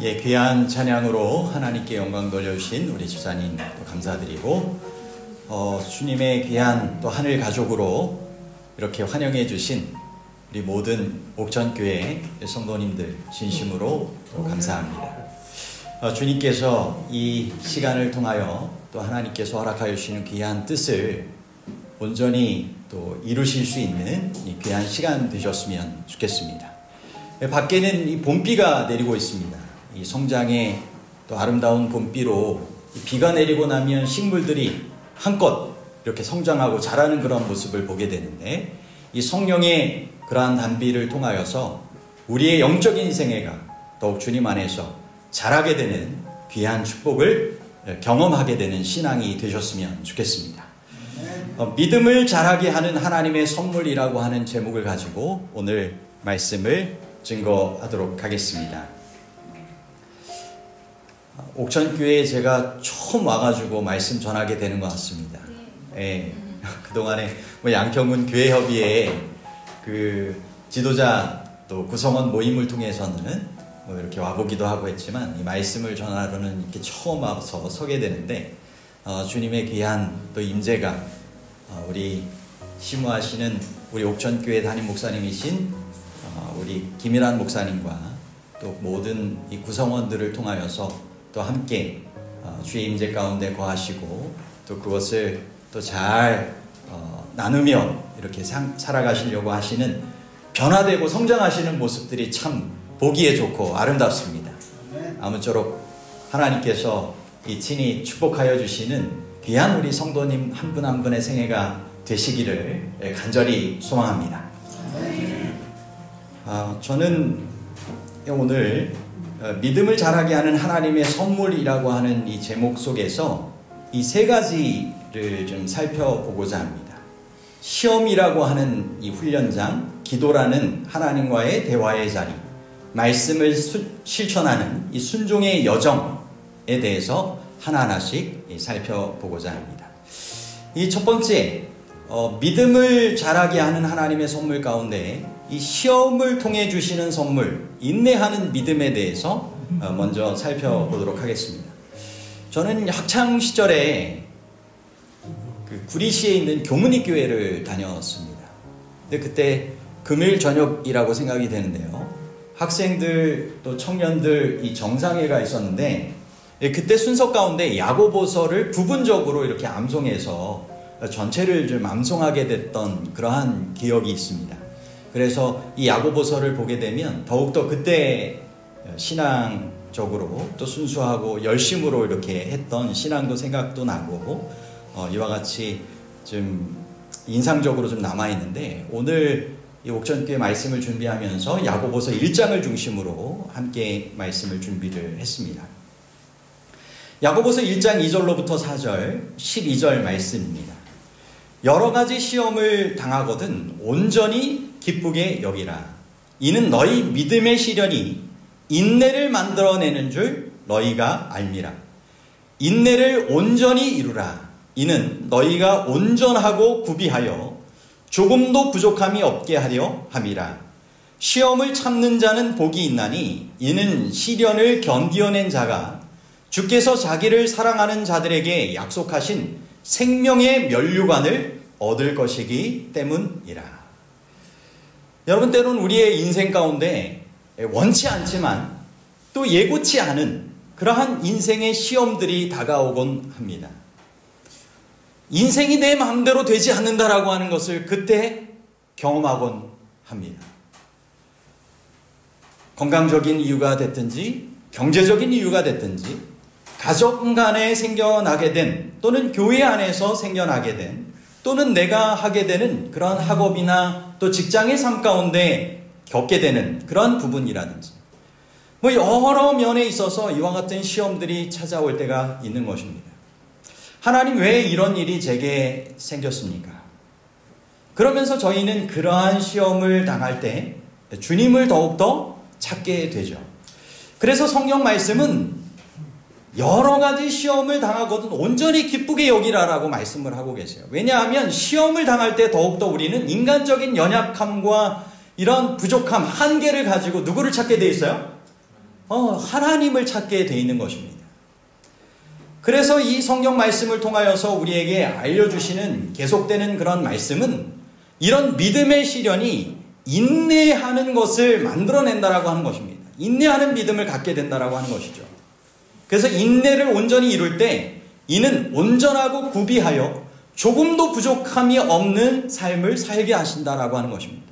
예, 귀한 찬양으로 하나님께 영광 돌려주신 우리 집사님 또 감사드리고 주님의 귀한 또 하늘 가족으로 이렇게 환영해 주신 우리 모든 옥천교회 성도님들 진심으로 또 감사합니다. 주님께서 이 시간을 통하여 또 하나님께서 허락하여 주시는 귀한 뜻을 온전히 또 이루실 수 있는 이 귀한 시간 되셨으면 좋겠습니다. 밖에는 이 봄비가 내리고 있습니다. 이 성장에 또 아름다운 봄비로 비가 내리고 나면 식물들이 한껏 이렇게 성장하고 자라는 그런 모습을 보게 되는데, 이 성령의 그러한 단비를 통하여서 우리의 영적인 생애가 더욱 주님 안에서 자라게 되는 귀한 축복을 경험하게 되는 신앙이 되셨으면 좋겠습니다. 믿음을 자라게 하는 하나님의 선물이라고 하는 제목을 가지고 오늘 말씀을 증거하도록 하겠습니다. 옥천교회에 제가 처음 와가지고 말씀 전하게 되는 것 같습니다. 예, 그동안에 양평군 교회협의회 그 지도자 또 구성원 모임을 통해서는 이렇게 와보기도 하고 했지만, 이 말씀을 전하러는 이렇게 처음 와서 서게 되는데, 주님의 귀한 또 임재가 우리 심우하시는 우리 옥천교회 담임 목사님이신 우리 김일환 목사님과 또 모든 이 구성원들을 통하여서 또 함께 주의 임재 가운데 거하시고 또 그것을 또 잘 나누며 이렇게 살아가시려고 하시는, 변화되고 성장하시는 모습들이 참 보기에 좋고 아름답습니다. 아무쪼록 하나님께서 이 친히 축복하여 주시는 귀한 우리 성도님 한 분 한 분의 생애가 되시기를 간절히 소망합니다. 저는 오늘 믿음을 자라게 하는 하나님의 선물이라고 하는 이 제목 속에서 이 세 가지를 좀 살펴보고자 합니다. 시험이라고 하는 이 훈련장, 기도라는 하나님과의 대화의 자리, 말씀을 실천하는 이 순종의 여정에 대해서 하나하나씩 살펴보고자 합니다. 이 첫 번째, 믿음을 자라게 하는 하나님의 선물 가운데 이 시험을 통해 주시는 선물, 인내하는 믿음에 대해서 먼저 살펴보도록 하겠습니다. 저는 학창 시절에 그 구리시에 있는 교문이 교회를 다녔습니다. 근데 그때 금요일 저녁이라고 생각이 되는데요, 학생들 또 청년들 이 정상회가 있었는데, 그때 순서 가운데 야고보서를 부분적으로 이렇게 암송해서 전체를 좀 암송하게 됐던 그러한 기억이 있습니다. 그래서 이 야고보서를 보게 되면 더욱더 그때 신앙적으로 또 순수하고 열심으로 이렇게 했던 신앙도 생각도 나고 이와 같이 좀 인상적으로 좀 남아있는데, 오늘 이 옥천교회 말씀을 준비하면서 야고보서 1장을 중심으로 함께 말씀을 준비를 했습니다. 야고보서 1장 2절로부터 4절, 12절 말씀입니다. 여러 가지 시험을 당하거든 온전히 기쁘게 여기라. 이는 너희 믿음의 시련이 인내를 만들어내는 줄 너희가 알미라. 인내를 온전히 이루라. 이는 너희가 온전하고 구비하여 조금도 부족함이 없게 하려 함이라. 시험을 참는 자는 복이 있나니 이는 시련을 견디어낸 자가 주께서 자기를 사랑하는 자들에게 약속하신 생명의 면류관을 얻을 것이기 때문이라. 여러분, 때로는 우리의 인생 가운데 원치 않지만 또 예고치 않은 그러한 인생의 시험들이 다가오곤 합니다. 인생이 내 마음대로 되지 않는다라고 하는 것을 그때 경험하곤 합니다. 건강적인 이유가 됐든지 경제적인 이유가 됐든지 가족 간에 생겨나게 된, 또는 교회 안에서 생겨나게 된, 또는 내가 하게 되는 그런 학업이나 또 직장의 삶 가운데 겪게 되는 그런 부분이라든지 여러 면에 있어서 이와 같은 시험들이 찾아올 때가 있는 것입니다. 하나님, 왜 이런 일이 제게 생겼습니까? 그러면서 저희는 그러한 시험을 당할 때 주님을 더욱더 찾게 되죠. 그래서 성경 말씀은 여러 가지 시험을 당하거든 온전히 기쁘게 여기라라고 말씀을 하고 계세요. 왜냐하면 시험을 당할 때 더욱더 우리는 인간적인 연약함과 이런 부족함, 한계를 가지고 누구를 찾게 돼 있어요? 하나님을 찾게 돼 있는 것입니다. 그래서 이 성경 말씀을 통하여서 우리에게 알려주시는 계속되는 그런 말씀은 이런 믿음의 시련이 인내하는 것을 만들어낸다라고 하는 것입니다. 인내하는 믿음을 갖게 된다라고 하는 것이죠. 그래서 인내를 온전히 이룰 때 이는 온전하고 구비하여 조금도 부족함이 없는 삶을 살게 하신다라고 하는 것입니다.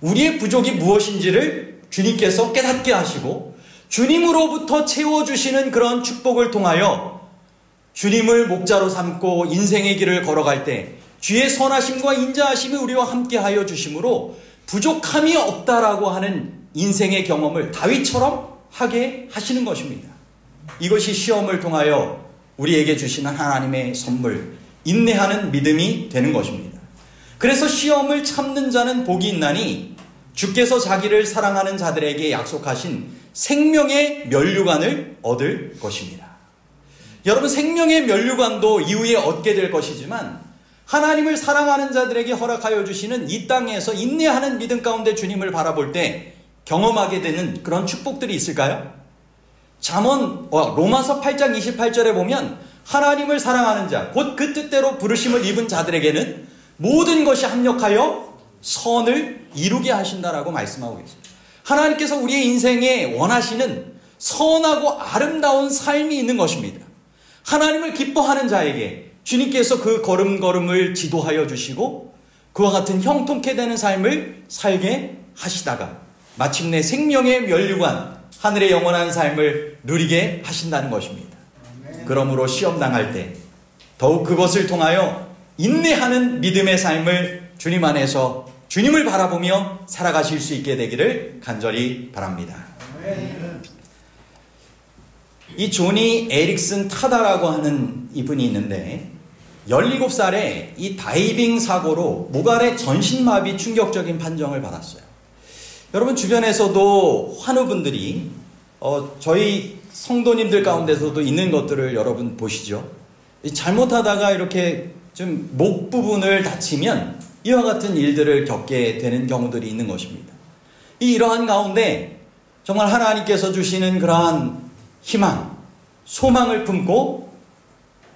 우리의 부족이 무엇인지를 주님께서 깨닫게 하시고 주님으로부터 채워주시는 그런 축복을 통하여 주님을 목자로 삼고 인생의 길을 걸어갈 때 주의 선하심과 인자하심이 우리와 함께하여 주심으로 부족함이 없다라고 하는 인생의 경험을 다윗처럼 하게 하시는 것입니다. 이것이 시험을 통하여 우리에게 주시는 하나님의 선물, 인내하는 믿음이 되는 것입니다. 그래서 시험을 참는 자는 복이 있나니 주께서 자기를 사랑하는 자들에게 약속하신 생명의 면류관을 얻을 것입니다. 여러분, 생명의 면류관도 이후에 얻게 될 것이지만 하나님을 사랑하는 자들에게 허락하여 주시는 이 땅에서 인내하는 믿음 가운데 주님을 바라볼 때 경험하게 되는 그런 축복들이 있을까요? 로마서 8장 28절에 보면 하나님을 사랑하는 자, 곧 그 뜻대로 부르심을 입은 자들에게는 모든 것이 합력하여 선을 이루게 하신다라고 말씀하고 있습니다. 하나님께서 우리의 인생에 원하시는 선하고 아름다운 삶이 있는 것입니다. 하나님을 기뻐하는 자에게 주님께서 그 걸음걸음을 지도하여 주시고 그와 같은 형통케 되는 삶을 살게 하시다가 마침내 생명의 면류관, 하늘의 영원한 삶을 누리게 하신다는 것입니다. 그러므로 시험 당할 때 더욱 그것을 통하여 인내하는 믿음의 삶을 주님 안에서 주님을 바라보며 살아가실 수 있게 되기를 간절히 바랍니다. 이 조니 에릭슨 타다라고 하는 이분이 있는데 17살에 이 다이빙 사고로 모발의 전신마비 충격적인 판정을 받았어요. 여러분, 주변에서도 환우분들이 저희 성도님들 가운데서도 있는 것들을 여러분 보시죠. 잘못하다가 이렇게 좀 목 부분을 다치면 이와 같은 일들을 겪게 되는 경우들이 있는 것입니다. 이러한 가운데 정말 하나님께서 주시는 그러한 희망, 소망을 품고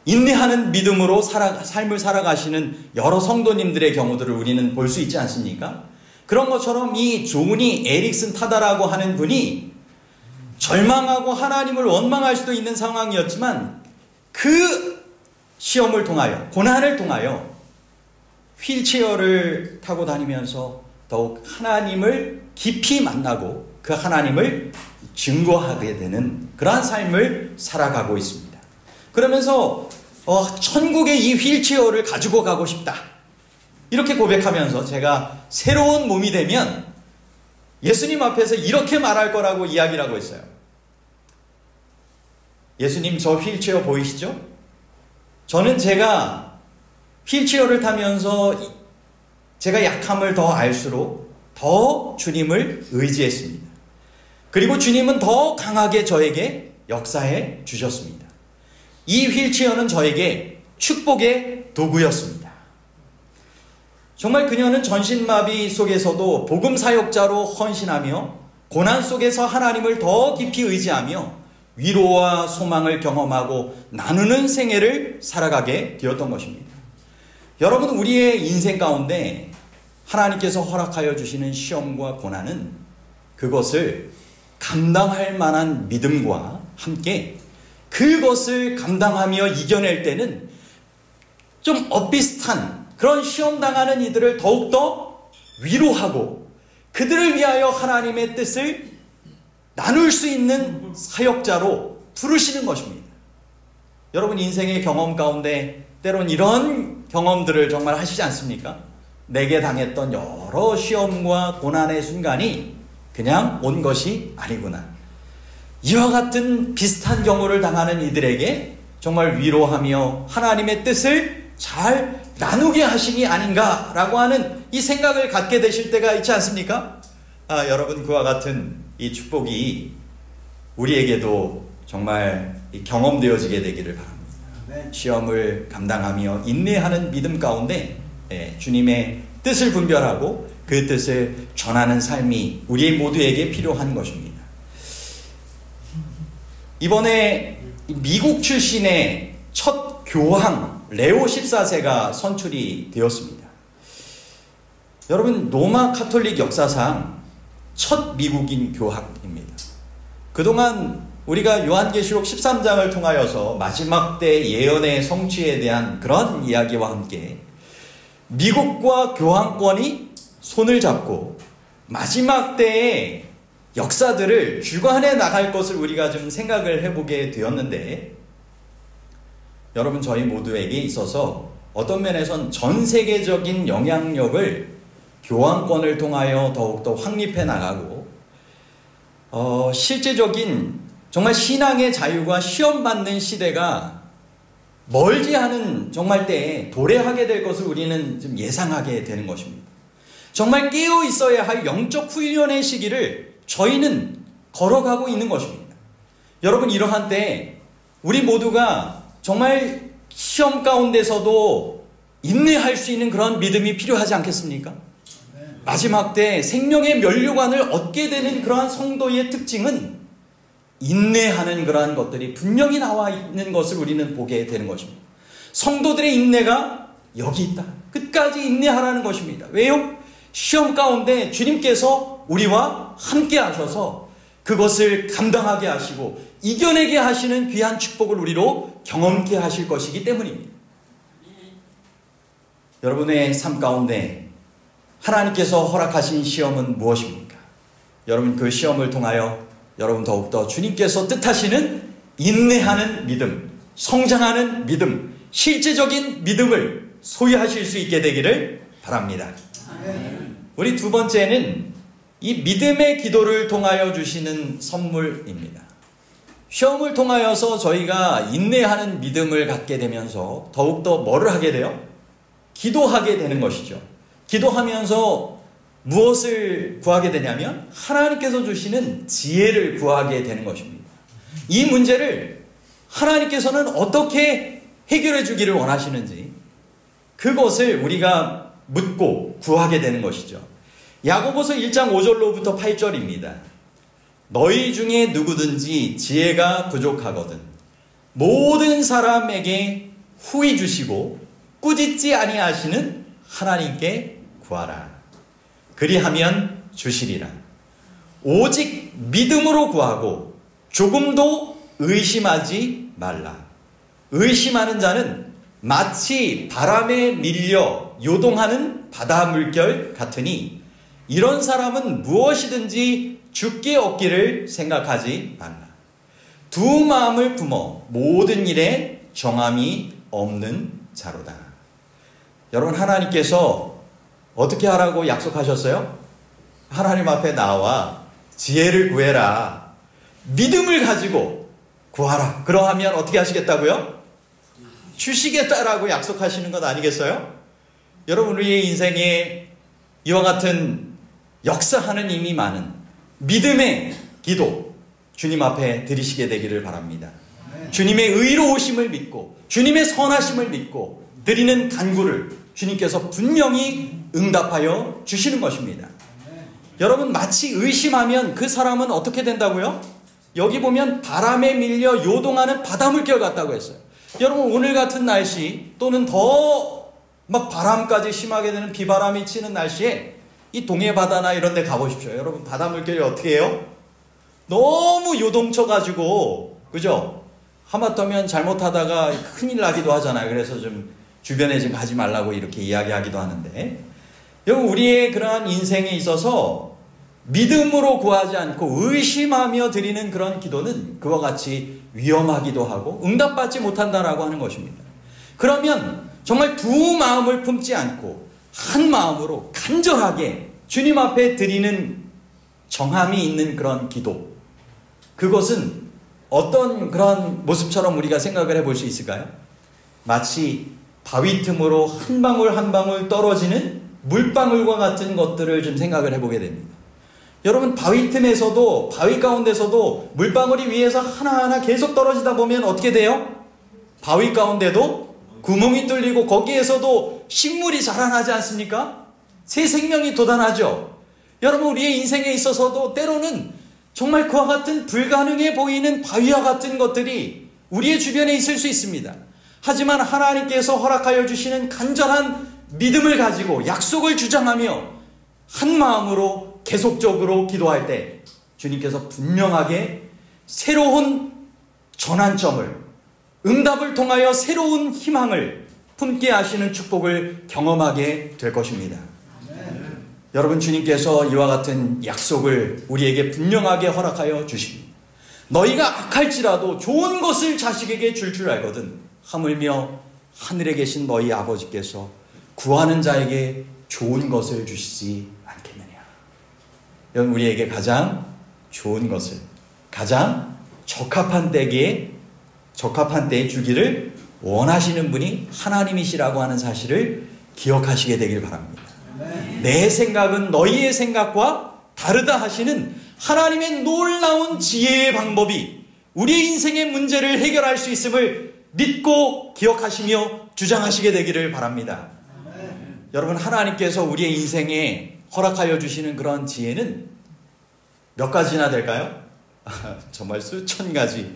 인내하는 믿음으로 삶을 살아가시는 여러 성도님들의 경우들을 우리는 볼 수 있지 않습니까? 그런 것처럼 이 조니 에릭슨 타다라고 하는 분이 절망하고 하나님을 원망할 수도 있는 상황이었지만 그 시험을 통하여, 고난을 통하여 휠체어를 타고 다니면서 더욱 하나님을 깊이 만나고 그 하나님을 증거하게 되는 그러한 삶을 살아가고 있습니다. 그러면서 천국의 이 휠체어를 가지고 가고 싶다, 이렇게 고백하면서 제가 새로운 몸이 되면 예수님 앞에서 이렇게 말할 거라고 이야기를 하고 있어요. 예수님, 저 휠체어 보이시죠? 저는 제가 휠체어를 타면서 제가 약함을 더 알수록 더 주님을 의지했습니다. 그리고 주님은 더 강하게 저에게 역사해 주셨습니다. 이 휠체어는 저에게 축복의 도구였습니다. 정말 그녀는 전신마비 속에서도 복음 사역자로 헌신하며 고난 속에서 하나님을 더 깊이 의지하며 위로와 소망을 경험하고 나누는 생애를 살아가게 되었던 것입니다. 여러분, 우리의 인생 가운데 하나님께서 허락하여 주시는 시험과 고난은 그것을 감당할 만한 믿음과 함께 그것을 감당하며 이겨낼 때는 좀 엇비슷한 그런 시험 당하는 이들을 더욱더 위로하고 그들을 위하여 하나님의 뜻을 나눌 수 있는 사역자로 부르시는 것입니다. 여러분, 인생의 경험 가운데 때론 이런 경험들을 정말 하시지 않습니까? 내게 당했던 여러 시험과 고난의 순간이 그냥 온 것이 아니구나. 이와 같은 비슷한 경우를 당하는 이들에게 정말 위로하며 하나님의 뜻을 잘 나누게 하심이 아닌가라고 하는 이 생각을 갖게 되실 때가 있지 않습니까? 여러분, 그와 같은 이 축복이 우리에게도 정말 경험되어지게 되기를 바랍니다. 시험을 감당하며 인내하는 믿음 가운데 주님의 뜻을 분별하고 그 뜻을 전하는 삶이 우리 모두에게 필요한 것입니다. 이번에 미국 출신의 첫 교황 레오 14세가 선출이 되었습니다. 여러분, 로마 카톨릭 역사상 첫 미국인 교황입니다. 그동안 우리가 요한계시록 13장을 통하여서 마지막 때 예언의 성취에 대한 그런 이야기와 함께 미국과 교황권이 손을 잡고 마지막 때의 역사들을 주관해 나갈 것을 우리가 좀 생각을 해보게 되었는데, 여러분, 저희 모두에게 있어서 어떤 면에선 전 세계적인 영향력을 교황권을 통하여 더욱더 확립해 나가고 실제적인 정말 신앙의 자유가 시험받는 시대가 멀지 않은 정말 때에 도래하게 될 것을 우리는 좀 예상하게 되는 것입니다. 정말 깨어 있어야 할 영적 훈련의 시기를 저희는 걸어가고 있는 것입니다. 여러분, 이러한 때에 우리 모두가 정말 시험 가운데서도 인내할 수 있는 그런 믿음이 필요하지 않겠습니까? 마지막 때 생명의 면류관을 얻게 되는 그러한 성도의 특징은 인내하는 그러한 것들이 분명히 나와 있는 것을 우리는 보게 되는 것입니다. 성도들의 인내가 여기 있다. 끝까지 인내하라는 것입니다. 왜요? 시험 가운데 주님께서 우리와 함께 하셔서 그것을 감당하게 하시고 이겨내게 하시는 귀한 축복을 우리로 경험케 하실 것이기 때문입니다. 여러분의 삶 가운데 하나님께서 허락하신 시험은 무엇입니까? 여러분, 그 시험을 통하여 여러분 더욱더 주님께서 뜻하시는 인내하는 믿음, 성장하는 믿음, 실제적인 믿음을 소유하실 수 있게 되기를 바랍니다. 우리 두 번째는 이 믿음의 기도를 통하여 주시는 선물입니다. 시험을 통하여서 저희가 인내하는 믿음을 갖게 되면서 더욱더 뭐를 하게 돼요? 기도하게 되는 것이죠. 기도하면서 무엇을 구하게 되냐면 하나님께서 주시는 지혜를 구하게 되는 것입니다. 이 문제를 하나님께서는 어떻게 해결해 주기를 원하시는지 그것을 우리가 묻고 구하게 되는 것이죠. 야고보서 1장 5절로부터 8절입니다. 너희 중에 누구든지 지혜가 부족하거든 모든 사람에게 후히 주시고 꾸짖지 아니하시는 하나님께 구하라. 그리하면 주시리라. 오직 믿음으로 구하고 조금도 의심하지 말라. 의심하는 자는 마치 바람에 밀려 요동하는 바다 물결 같으니 이런 사람은 무엇이든지 주께 얻기를 생각하지 말라. 두 마음을 품어 모든 일에 정함이 없는 자로다. 여러분, 하나님께서 어떻게 하라고 약속하셨어요? 하나님 앞에 나와 지혜를 구해라. 믿음을 가지고 구하라. 그러하면 어떻게 하시겠다고요? 주시겠다라고 약속하시는 것 아니겠어요? 여러분, 우리의 인생에 이와 같은 역사하는 힘이 많은 믿음의 기도 주님 앞에 드리시게 되기를 바랍니다. 주님의 의로우심을 믿고 주님의 선하심을 믿고 드리는 간구를 주님께서 분명히 응답하여 주시는 것입니다. 여러분, 마치 의심하면 그 사람은 어떻게 된다고요? 여기 보면 바람에 밀려 요동하는 바닷물결 같다고 했어요. 여러분, 오늘 같은 날씨 또는 더 막 바람까지 심하게 되는 비바람이 치는 날씨에 이 동해 바다나 이런 데 가보십시오. 여러분, 바닷물결이 어떻게 해요? 너무 요동쳐가지고, 그죠? 하마터면 잘못하다가 큰일 나기도 하잖아요. 그래서 좀 주변에 좀 가지 말라고 이렇게 이야기하기도 하는데, 여러분, 우리의 그러한 인생에 있어서 믿음으로 구하지 않고 의심하며 드리는 그런 기도는 그와 같이 위험하기도 하고 응답받지 못한다라고 하는 것입니다. 그러면 정말 두 마음을 품지 않고 한 마음으로 간절하게 주님 앞에 드리는 정함이 있는 그런 기도, 그것은 어떤 그런 모습처럼 우리가 생각을 해볼 수 있을까요? 마치 바위 틈으로 한 방울 한 방울 떨어지는 물방울과 같은 것들을 좀 생각을 해보게 됩니다. 여러분, 바위 틈에서도, 바위 가운데서도 물방울이 위에서 하나하나 계속 떨어지다 보면 어떻게 돼요? 바위 가운데도 구멍이 뚫리고 거기에서도 식물이 자라나지 않습니까? 새 생명이 돋아나죠. 여러분, 우리의 인생에 있어서도 때로는 정말 그와 같은 불가능해 보이는 바위와 같은 것들이 우리의 주변에 있을 수 있습니다. 하지만 하나님께서 허락하여 주시는 간절한 믿음을 가지고 약속을 주장하며 한 마음으로 계속적으로 기도할 때 주님께서 분명하게 새로운 전환점을, 응답을 통하여 새로운 희망을 품게 하시는 축복을 경험하게 될 것입니다. 여러분, 주님께서 이와 같은 약속을 우리에게 분명하게 허락하여 주십니다. 너희가 악할지라도 좋은 것을 자식에게 줄 알거든 하물며 하늘에 계신 너희 아버지께서 구하는 자에게 좋은 것을 주시지 않겠느냐. 여러분, 우리에게 가장 좋은 것을 가장 적합한 때에 주기를 원하시는 분이 하나님이시라고 하는 사실을 기억하시게 되길 바랍니다. 내 생각은 너희의 생각과 다르다 하시는 하나님의 놀라운 지혜의 방법이 우리의 인생의 문제를 해결할 수 있음을 믿고 기억하시며 주장하시게 되기를 바랍니다. 여러분, 하나님께서 우리의 인생에 허락하여 주시는 그런 지혜는 몇 가지나 될까요? 정말 수천 가지.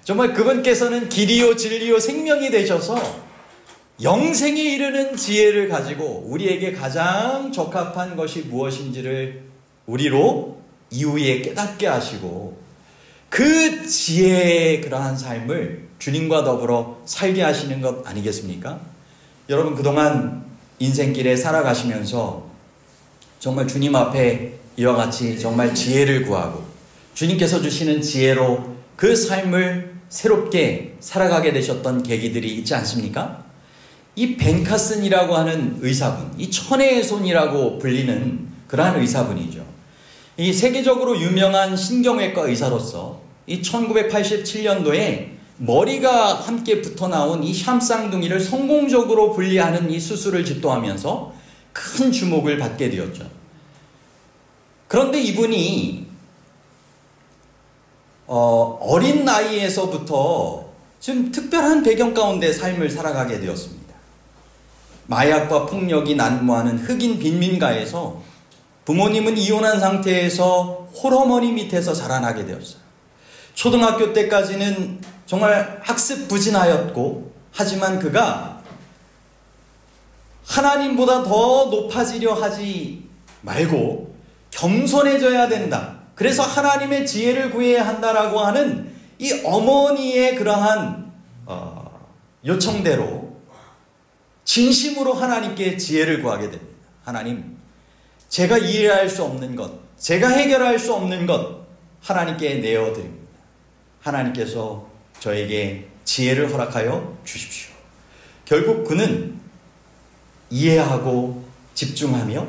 정말 그분께서는 길이요 진리요 생명이 되셔서 영생에 이르는 지혜를 가지고 우리에게 가장 적합한 것이 무엇인지를 우리로 이후에 깨닫게 하시고 그 지혜의 그러한 삶을 주님과 더불어 살게 하시는 것 아니겠습니까? 여러분, 그동안 인생길에 살아가시면서 정말 주님 앞에 이와 같이 정말 지혜를 구하고 주님께서 주시는 지혜로 그 삶을 새롭게 살아가게 되셨던 계기들이 있지 않습니까? 이 벤카슨이라고 하는 의사분, 이 천혜의 손이라고 불리는 그러한 의사분이죠. 이 세계적으로 유명한 신경외과 의사로서 이 1987년도에 머리가 함께 붙어 나온 이 샴쌍둥이를 성공적으로 분리하는 이 수술을 집도하면서 큰 주목을 받게 되었죠. 그런데 이분이 어린 나이에서부터 좀 특별한 배경 가운데 삶을 살아가게 되었습니다. 마약과 폭력이 난무하는 흑인 빈민가에서 부모님은 이혼한 상태에서 홀어머니 밑에서 자라나게 되었어요. 초등학교 때까지는 정말 학습 부진하였고, 하지만 그가 하나님보다 더 높아지려 하지 말고 겸손해져야 된다. 그래서 하나님의 지혜를 구해야 한다라고 하는 이 어머니의 그러한 요청대로 진심으로 하나님께 지혜를 구하게 됩니다. 하나님, 제가 이해할 수 없는 것, 제가 해결할 수 없는 것 하나님께 내어드립니다. 하나님께서 저에게 지혜를 허락하여 주십시오. 결국 그는 이해하고 집중하며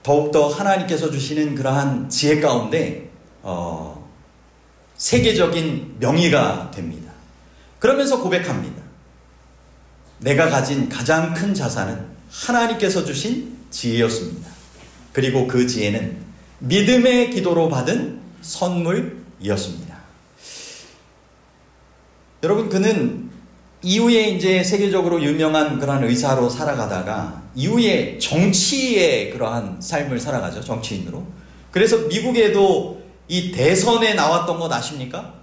더욱더 하나님께서 주시는 그러한 지혜 가운데 세계적인 명의가 됩니다. 그러면서 고백합니다. 내가 가진 가장 큰 자산은 하나님께서 주신 지혜였습니다. 그리고 그 지혜는 믿음의 기도로 받은 선물이었습니다. 여러분, 그는 이후에 이제 세계적으로 유명한 그러한 의사로 살아가다가 이후에 정치의 그러한 삶을 살아가죠. 정치인으로. 그래서 미국에도 이 대선에 나왔던 것 아십니까?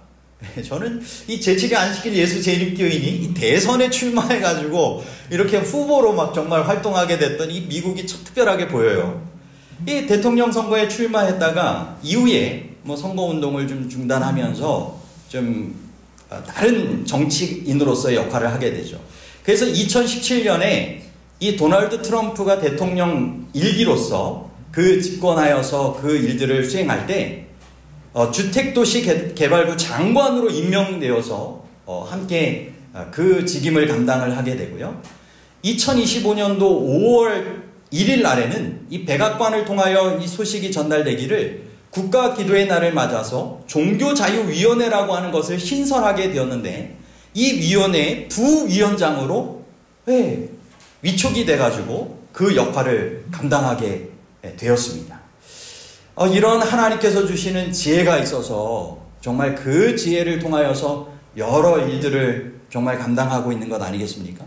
저는 이 재치가 안 시킬 예수 재림교인이 이 대선에 출마해가지고 이렇게 후보로 막 정말 활동하게 됐던 이 미국이 참 특별하게 보여요. 이 대통령 선거에 출마했다가 이후에 뭐 선거운동을 좀 중단하면서 좀 다른 정치인으로서의 역할을 하게 되죠. 그래서 2017년에 이 도널드 트럼프가 대통령 일기로서 그 집권하여서 그 일들을 수행할 때 주택도시개발부 장관으로 임명되어서 함께 그 직임을 감당을 하게 되고요. 2025년도 5월 1일 날에는 이 백악관을 통하여 이 소식이 전달되기를 국가기도의 날을 맞아서 종교자유위원회라고 하는 것을 신설하게 되었는데 이 위원회의 부위원장으로 위촉이 돼가지고 그 역할을 감당하게 되었습니다. 이런 하나님께서 주시는 지혜가 있어서 정말 그 지혜를 통하여서 여러 일들을 정말 감당하고 있는 것 아니겠습니까?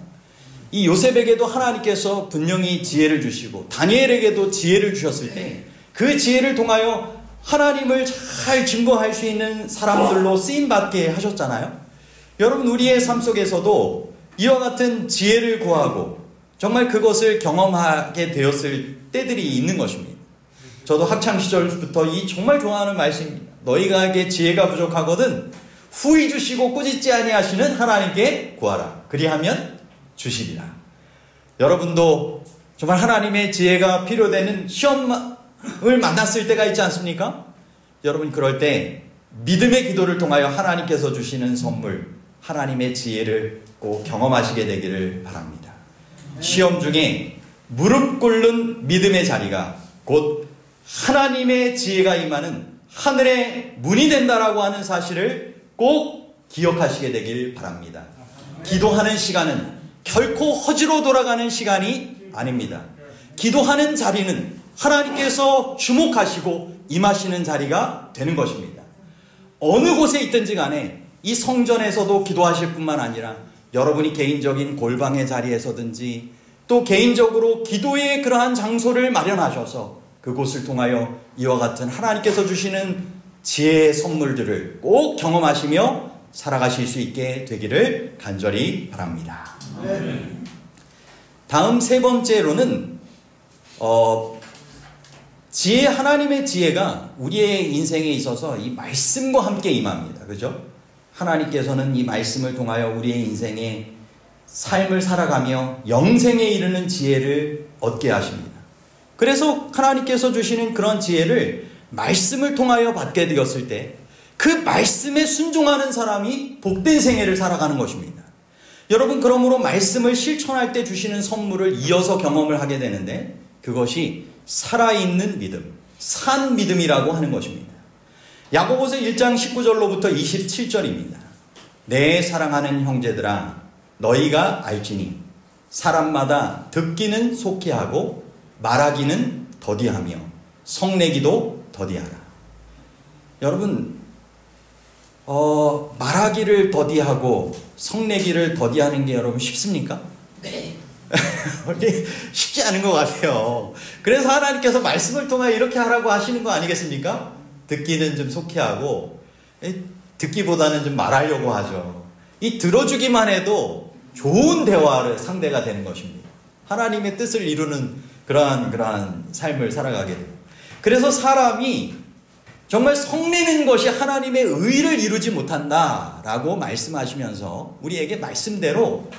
이 요셉에게도 하나님께서 분명히 지혜를 주시고 다니엘에게도 지혜를 주셨을 때 그 지혜를 통하여 하나님을 잘 증거할 수 있는 사람들로 쓰임받게 하셨잖아요. 여러분, 우리의 삶 속에서도 이와 같은 지혜를 구하고 정말 그것을 경험하게 되었을 때들이 있는 것입니다. 저도 학창시절부터 이 정말 좋아하는 말씀입니다. 너희가에게 지혜가 부족하거든 후히 주시고 꾸짖지 아니하시는 하나님께 구하라. 그리하면 주시리라. 여러분도 정말 하나님의 지혜가 필요되는 시험을 만났을 때가 있지 않습니까? 여러분, 그럴 때 믿음의 기도를 통하여 하나님께서 주시는 선물, 하나님의 지혜를 꼭 경험하시게 되기를 바랍니다. 시험 중에 무릎 꿇는 믿음의 자리가 곧 하나님의 지혜가 임하는 하늘의 문이 된다라고 하는 사실을 꼭 기억하시게 되길 바랍니다. 기도하는 시간은 결코 허지로 돌아가는 시간이 아닙니다. 기도하는 자리는 하나님께서 주목하시고 임하시는 자리가 되는 것입니다. 어느 곳에 있든지 간에 이 성전에서도 기도하실 뿐만 아니라 여러분이 개인적인 골방의 자리에서든지 또 개인적으로 기도의 그러한 장소를 마련하셔서 그곳을 통하여 이와 같은 하나님께서 주시는 지혜의 선물들을 꼭 경험하시며 살아가실 수 있게 되기를 간절히 바랍니다. 다음 세 번째로는 지혜, 하나님의 지혜가 우리의 인생에 있어서 이 말씀과 함께 임합니다. 그죠? 하나님께서는 이 말씀을 통하여 우리의 인생에 삶을 살아가며 영생에 이르는 지혜를 얻게 하십니다. 그래서 하나님께서 주시는 그런 지혜를 말씀을 통하여 받게 되었을 때 그 말씀에 순종하는 사람이 복된 생애를 살아가는 것입니다. 여러분, 그러므로 말씀을 실천할 때 주시는 선물을 이어서 경험을 하게 되는데 그것이 살아있는 믿음, 산 믿음이라고 하는 것입니다. 야고보서 1장 19절로부터 27절입니다. 내 사랑하는 형제들아, 너희가 알지니 사람마다 듣기는 속히 하고 말하기는 더디하며 성내기도 더디하라. 여러분, 말하기를 더디하고 성내기를 더디하는 게 여러분 쉽습니까? 네. 쉽지 않은 것 같아요. 그래서 하나님께서 말씀을 통해 이렇게 하라고 하시는 거 아니겠습니까? 듣기는 좀 속히 하고 듣기보다는 좀 말하려고 하죠. 이 들어주기만 해도 좋은 대화를 상대가 되는 것입니다. 하나님의 뜻을 이루는 그러한 삶을 살아가게 돼요. 그래서 사람이 정말 성내는 것이 하나님의 의를 이루지 못한다라고 말씀하시면서 우리에게 말씀대로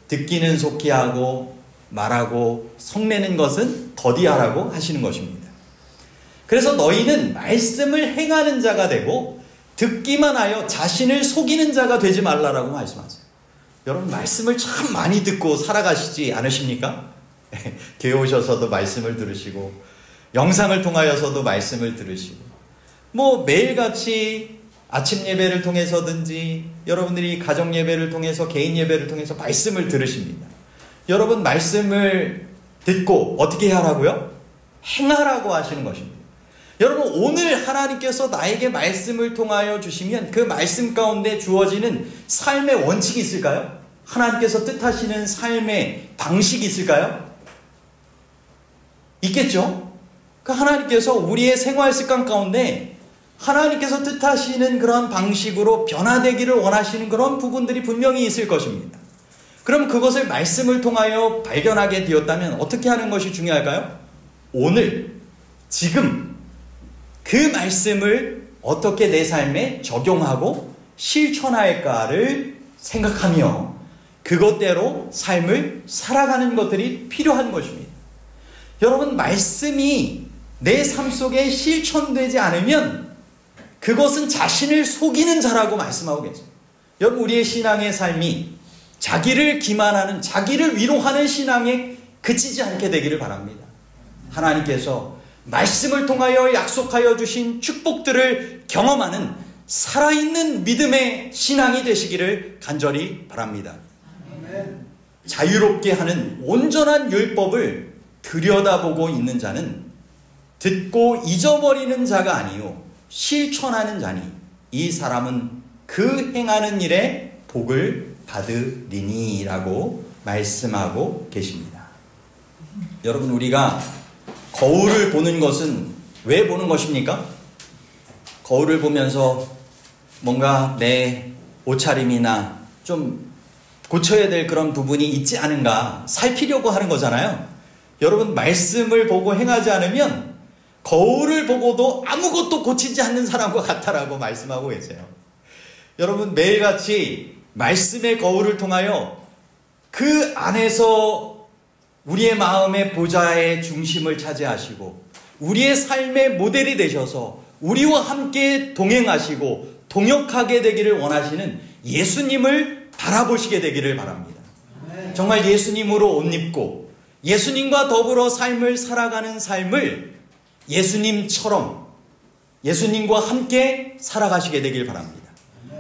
듣기는 속히 하고 말하고 성내는 것은 더디하라고 하시는 것입니다. 그래서 너희는 말씀을 행하는 자가 되고 듣기만 하여 자신을 속이는 자가 되지 말라라고 말씀하세요. 여러분, 말씀을 참 많이 듣고 살아가시지 않으십니까? 교회 오셔서도 말씀을 들으시고 영상을 통하여서도 말씀을 들으시고 매일같이 아침 예배를 통해서든지 여러분들이 가정 예배를 통해서 개인 예배를 통해서 말씀을 들으십니다. 여러분, 말씀을 듣고 어떻게 하라고요? 행하라고 하시는 것입니다. 여러분, 오늘 하나님께서 나에게 말씀을 통하여 주시면 그 말씀 가운데 주어지는 삶의 원칙이 있을까요? 하나님께서 뜻하시는 삶의 방식이 있을까요? 있겠죠? 그 하나님께서 우리의 생활 습관 가운데 하나님께서 뜻하시는 그런 방식으로 변화되기를 원하시는 그런 부분들이 분명히 있을 것입니다. 그럼 그것을 말씀을 통하여 발견하게 되었다면 어떻게 하는 것이 중요할까요? 오늘, 지금 그 말씀을 어떻게 내 삶에 적용하고 실천할까를 생각하며 그것대로 삶을 살아가는 것들이 필요한 것입니다. 여러분, 말씀이 내 삶 속에 실천되지 않으면 그것은 자신을 속이는 자라고 말씀하고 계세요. 여러분, 우리의 신앙의 삶이 자기를 기만하는, 자기를 위로하는 신앙에 그치지 않게 되기를 바랍니다. 하나님께서 말씀을 통하여 약속하여 주신 축복들을 경험하는 살아있는 믿음의 신앙이 되시기를 간절히 바랍니다. 자유롭게 하는 온전한 율법을 들여다보고 있는 자는 듣고 잊어버리는 자가 아니요 실천하는 자니 이 사람은 그 행하는 일에 복을 받으리니 라고 말씀하고 계십니다. 여러분, 우리가 거울을 보는 것은 왜 보는 것입니까? 거울을 보면서 뭔가 내 옷차림이나 좀 고쳐야 될 그런 부분이 있지 않은가 살피려고 하는 거잖아요. 여러분, 말씀을 보고 행하지 않으면 거울을 보고도 아무것도 고치지 않는 사람과 같다라고 말씀하고 계세요. 여러분, 매일같이 말씀의 거울을 통하여 그 안에서 우리의 마음의 보좌의 중심을 차지하시고 우리의 삶의 모델이 되셔서 우리와 함께 동행하시고 동역하게 되기를 원하시는 예수님을 바라보시게 되기를 바랍니다. 정말 예수님으로 옷 입고 예수님과 더불어 삶을 살아가는 삶을 예수님처럼 예수님과 함께 살아가시게 되길 바랍니다.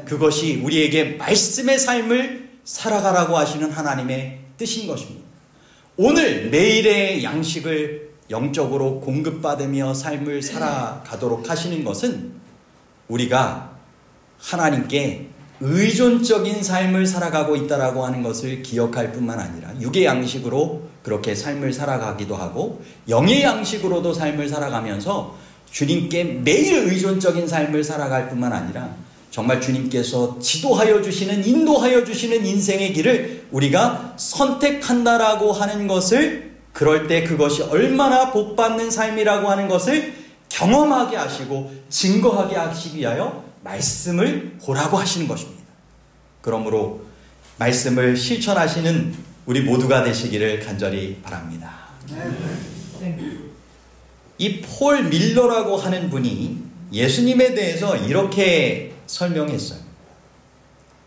그것이 우리에게 말씀의 삶을 살아가라고 하시는 하나님의 뜻인 것입니다. 오늘 매일의 양식을 영적으로 공급받으며 삶을 살아가도록 하시는 것은 우리가 하나님께 의존적인 삶을 살아가고 있다라고 하는 것을 기억할 뿐만 아니라 육의 양식으로 그렇게 삶을 살아가기도 하고 영의 양식으로도 삶을 살아가면서 주님께 매일 의존적인 삶을 살아갈 뿐만 아니라 정말 주님께서 지도하여 주시는, 인도하여 주시는 인생의 길을 우리가 선택한다라고 하는 것을, 그럴 때 그것이 얼마나 복받는 삶이라고 하는 것을 경험하게 하시고 증거하게 하시기 위하여 말씀을 보라고 하시는 것입니다. 그러므로 말씀을 실천하시는 우리 모두가 되시기를 간절히 바랍니다. 이 폴 밀러라고 하는 분이 예수님에 대해서 이렇게 설명했어요.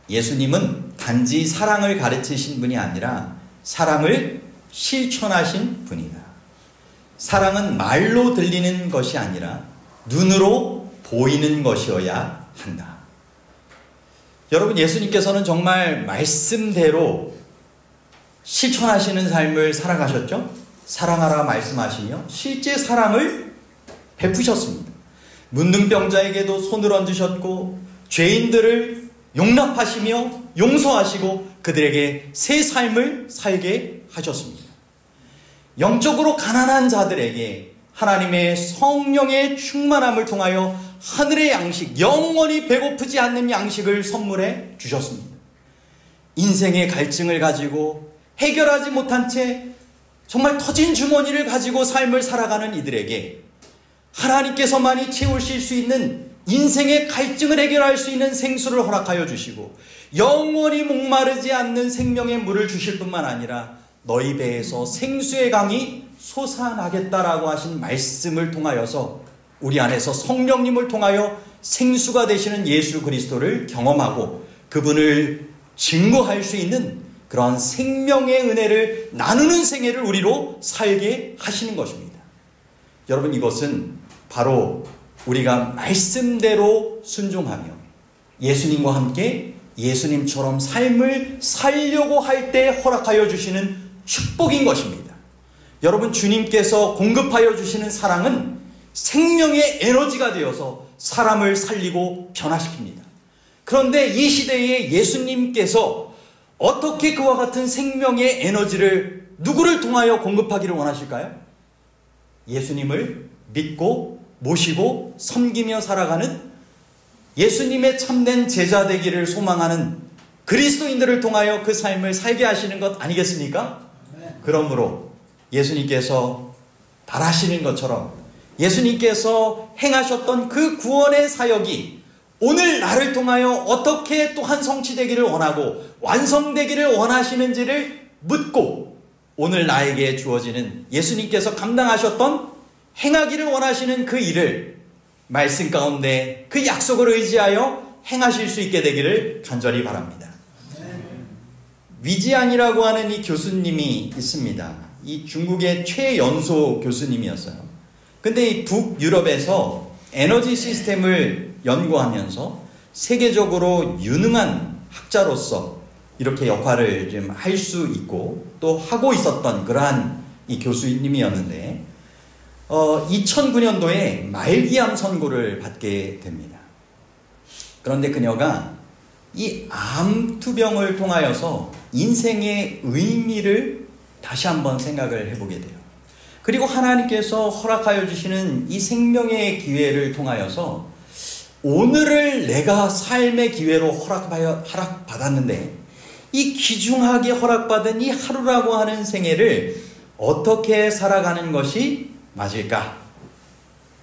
예수님은 단지 사랑을 가르치신 분이 아니라 사랑을 실천하신 분이다. 사랑은 말로 들리는 것이 아니라 눈으로 보이는 것이어야 한다. 여러분, 예수님께서는 정말 말씀대로 실천하시는 삶을 살아가셨죠? 사랑하라 말씀하시며 실제 사랑을 베푸셨습니다. 문둥병자에게도 손을 얹으셨고 죄인들을 용납하시며 용서하시고 그들에게 새 삶을 살게 하셨습니다. 영적으로 가난한 자들에게 하나님의 성령의 충만함을 통하여 하늘의 양식, 영원히 배고프지 않는 양식을 선물해 주셨습니다. 인생의 갈증을 가지고 해결하지 못한 채 정말 터진 주머니를 가지고 삶을 살아가는 이들에게 하나님께서만이 채우실 수 있는 인생의 갈증을 해결할 수 있는 생수를 허락하여 주시고 영원히 목마르지 않는 생명의 물을 주실 뿐만 아니라 너희 배에서 생수의 강이 솟아나겠다라고 하신 말씀을 통하여서 우리 안에서 성령님을 통하여 생수가 되시는 예수 그리스도를 경험하고 그분을 증거할 수 있는 그런 생명의 은혜를 나누는 생애를 우리로 살게 하시는 것입니다. 여러분, 이것은 바로 우리가 말씀대로 순종하며 예수님과 함께 예수님처럼 삶을 살려고 할 때 허락하여 주시는 축복인 것입니다. 여러분, 주님께서 공급하여 주시는 사랑은 생명의 에너지가 되어서 사람을 살리고 변화시킵니다. 그런데 이 시대에 예수님께서 어떻게 그와 같은 생명의 에너지를 누구를 통하여 공급하기를 원하실까요? 예수님을 믿고 모시고 섬기며 살아가는 예수님의 참된 제자 되기를 소망하는 그리스도인들을 통하여 그 삶을 살게 하시는 것 아니겠습니까? 그러므로 예수님께서 바라시는 것처럼 예수님께서 행하셨던 그 구원의 사역이 오늘 나를 통하여 어떻게 또한 성취되기를 원하고 완성되기를 원하시는지를 묻고 오늘 나에게 주어지는 예수님께서 감당하셨던 행하기를 원하시는 그 일을 말씀 가운데 그 약속을 의지하여 행하실 수 있게 되기를 간절히 바랍니다. 위지안이라고 하는 이 교수님이 있습니다. 이 중국의 최연소 교수님이었어요. 근데 이 북유럽에서 에너지 시스템을 연구하면서 세계적으로 유능한 학자로서 이렇게 역할을 좀 할 수 있고 또 하고 있었던 그러한 이 교수님이었는데 2009년도에 말기암 선고를 받게 됩니다. 그런데 그녀가 이 암투병을 통하여서 인생의 의미를 다시 한번 생각을 해보게 돼요. 그리고 하나님께서 허락하여 주시는 이 생명의 기회를 통하여서 오늘을 내가 삶의 기회로 허락받았는데 이 귀중하게 허락받은 이 하루라고 하는 생애를 어떻게 살아가는 것이 맞을까?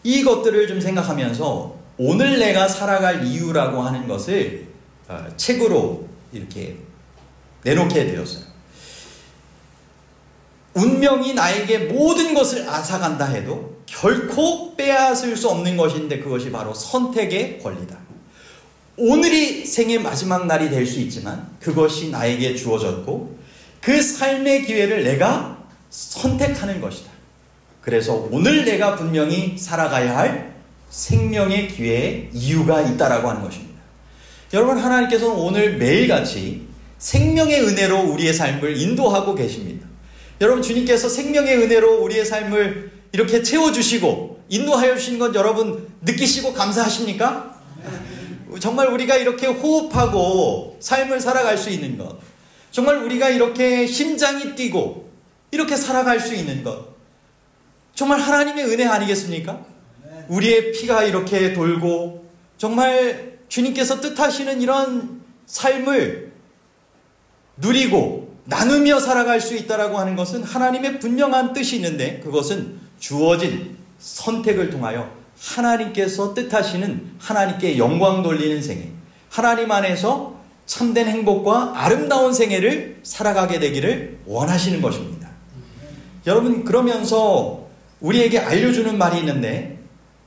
이것들을 좀 생각하면서 오늘 내가 살아갈 이유라고 하는 것을 책으로 이렇게 내놓게 되었어요. 운명이 나에게 모든 것을 앗아간다 해도 결코 빼앗을 수 없는 것인데 그것이 바로 선택의 권리다. 오늘이 생의 마지막 날이 될 수 있지만 그것이 나에게 주어졌고 그 삶의 기회를 내가 선택하는 것이다. 그래서 오늘 내가 분명히 살아가야 할 생명의 기회에 이유가 있다라고 하는 것입니다. 여러분, 하나님께서는 오늘 매일같이 생명의 은혜로 우리의 삶을 인도하고 계십니다. 여러분, 주님께서 생명의 은혜로 우리의 삶을 이렇게 채워주시고 인도하여 주신 것 여러분 느끼시고 감사하십니까? 정말 우리가 이렇게 호흡하고 삶을 살아갈 수 있는 것, 정말 우리가 이렇게 심장이 뛰고 이렇게 살아갈 수 있는 것, 정말 하나님의 은혜 아니겠습니까? 우리의 피가 이렇게 돌고 정말 주님께서 뜻하시는 이런 삶을 누리고 나누며 살아갈 수 있다라고 하는 것은 하나님의 분명한 뜻이 있는데 그것은 주어진 선택을 통하여 하나님께서 뜻하시는 하나님께 영광 돌리는 생애, 하나님 안에서 참된 행복과 아름다운 생애를 살아가게 되기를 원하시는 것입니다. 여러분, 그러면서 우리에게 알려주는 말이 있는데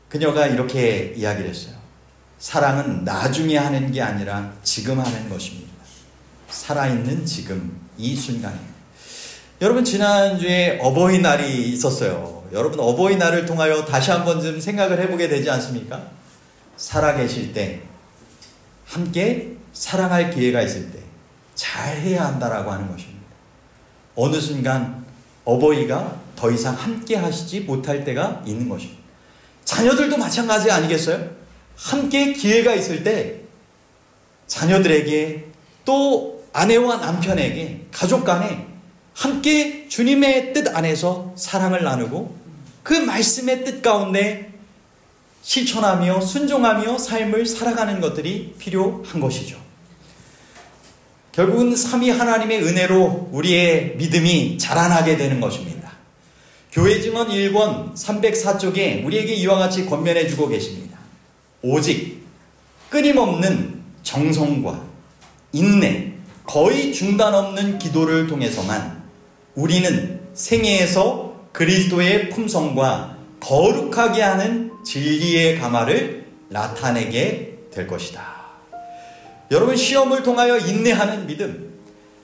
그녀가 이렇게 이야기를 했어요. 사랑은 나중에 하는 게 아니라 지금 하는 것입니다. 살아있는 지금 이 순간에. 여러분, 지난주에 어버이날이 있었어요. 여러분, 어버이날을 통하여 다시 한번 좀 생각을 해보게 되지 않습니까? 살아계실 때 함께 사랑할 기회가 있을 때 잘해야 한다라고 하는 것입니다. 어느 순간 어버이가 더 이상 함께 하시지 못할 때가 있는 것입니다. 자녀들도 마찬가지 아니겠어요? 함께 기회가 있을 때 자녀들에게 또 아내와 남편에게 가족 간에 함께 주님의 뜻 안에서 사랑을 나누고 그 말씀의 뜻 가운데 실천하며 순종하며 삶을 살아가는 것들이 필요한 것이죠. 결국은 삼위 하나님의 은혜로 우리의 믿음이 자라나게 되는 것입니다. 교회 증언 1권 304쪽에 우리에게 이와 같이 권면해 주고 계십니다. 오직 끊임없는 정성과 인내, 거의 중단 없는 기도를 통해서만 우리는 생애에서 그리스도의 품성과 거룩하게 하는 진리의 가마를 나타내게 될 것이다. 여러분, 시험을 통하여 인내하는 믿음,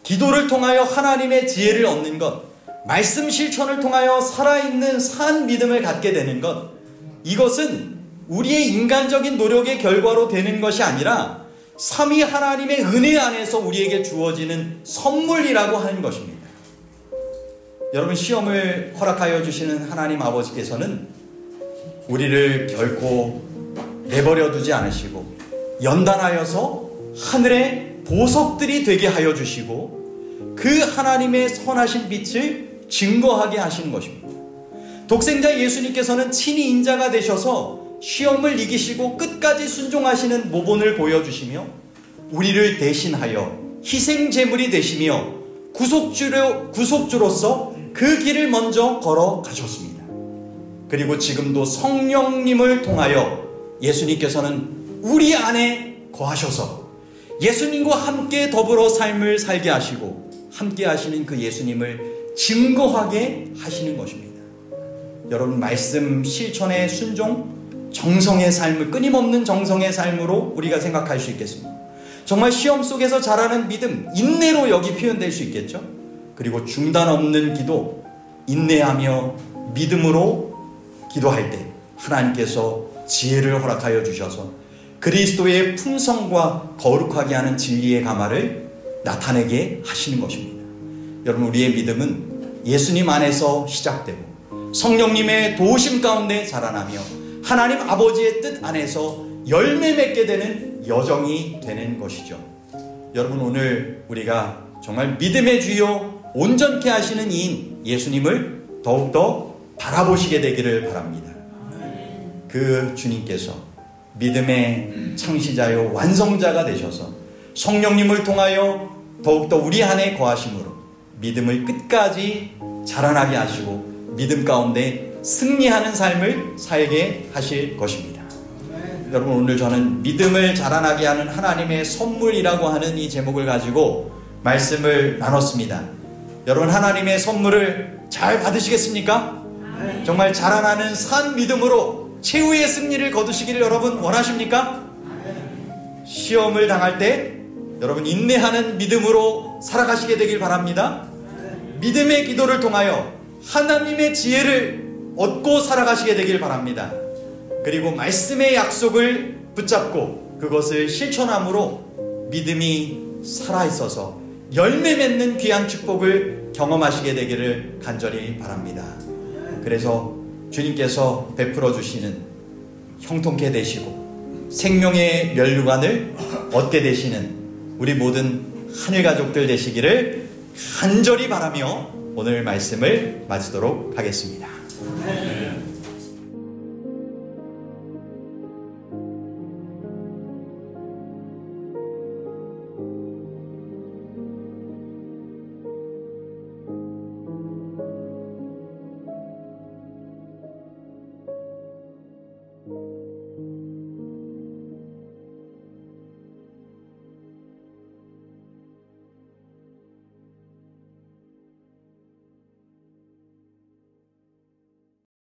기도를 통하여 하나님의 지혜를 얻는 것, 말씀 실천을 통하여 살아있는 산 믿음을 갖게 되는 것, 이것은 우리의 인간적인 노력의 결과로 되는 것이 아니라 삼위 하나님의 은혜 안에서 우리에게 주어지는 선물이라고 하는 것입니다. 여러분, 시험을 허락하여 주시는 하나님 아버지께서는 우리를 결코 내버려 두지 않으시고 연단하여서 하늘의 보석들이 되게 하여 주시고 그 하나님의 선하신 빛을 증거하게 하시는 것입니다. 독생자 예수님께서는 친히 인자가 되셔서 시험을 이기시고 끝까지 순종하시는 모본을 보여주시며 우리를 대신하여 희생제물이 되시며 구속주로서 그 길을 먼저 걸어가셨습니다. 그리고 지금도 성령님을 통하여 예수님께서는 우리 안에 거하셔서 예수님과 함께 더불어 삶을 살게 하시고 함께 하시는 그 예수님을 증거하게 하시는 것입니다. 여러분, 말씀 실천의 순종, 정성의 삶을, 끊임없는 정성의 삶으로 우리가 생각할 수 있겠습니다. 정말 시험 속에서 자라는 믿음, 인내로 여기 표현될 수 있겠죠. 그리고 중단 없는 기도, 인내하며 믿음으로 기도할 때 하나님께서 지혜를 허락하여 주셔서 그리스도의 품성과 거룩하게 하는 진리의 가마를 나타내게 하시는 것입니다. 여러분, 우리의 믿음은 예수님 안에서 시작되고 성령님의 도우심 가운데 자라나며 하나님 아버지의 뜻 안에서 열매 맺게 되는 여정이 되는 것이죠. 여러분, 오늘 우리가 정말 믿음의 주요 온전케 하시는 이인 예수님을 더욱더 바라보시게 되기를 바랍니다. 그 주님께서 믿음의 창시자요 완성자가 되셔서 성령님을 통하여 더욱더 우리 안에 거하심으로 믿음을 끝까지 자라나게 하시고 믿음 가운데 승리하는 삶을 살게 하실 것입니다. 여러분, 오늘 저는 믿음을 자라나게 하는 하나님의 선물이라고 하는 이 제목을 가지고 말씀을 나눴습니다. 여러분, 하나님의 선물을 잘 받으시겠습니까? 정말 자라나는 산 믿음으로 최후의 승리를 거두시기를 여러분 원하십니까? 시험을 당할 때 여러분 인내하는 믿음으로 살아가시게 되길 바랍니다. 믿음의 기도를 통하여 하나님의 지혜를 얻고 살아가시게 되길 바랍니다. 그리고 말씀의 약속을 붙잡고 그것을 실천함으로 믿음이 살아있어서 열매 맺는 귀한 축복을 경험하시게 되기를 간절히 바랍니다. 그래서 주님께서 베풀어 주시는 형통케 되시고 생명의 면류관을 얻게 되시는 우리 모든 하늘 가족들 되시기를 간절히 바라며 오늘 말씀을 마치도록 하겠습니다.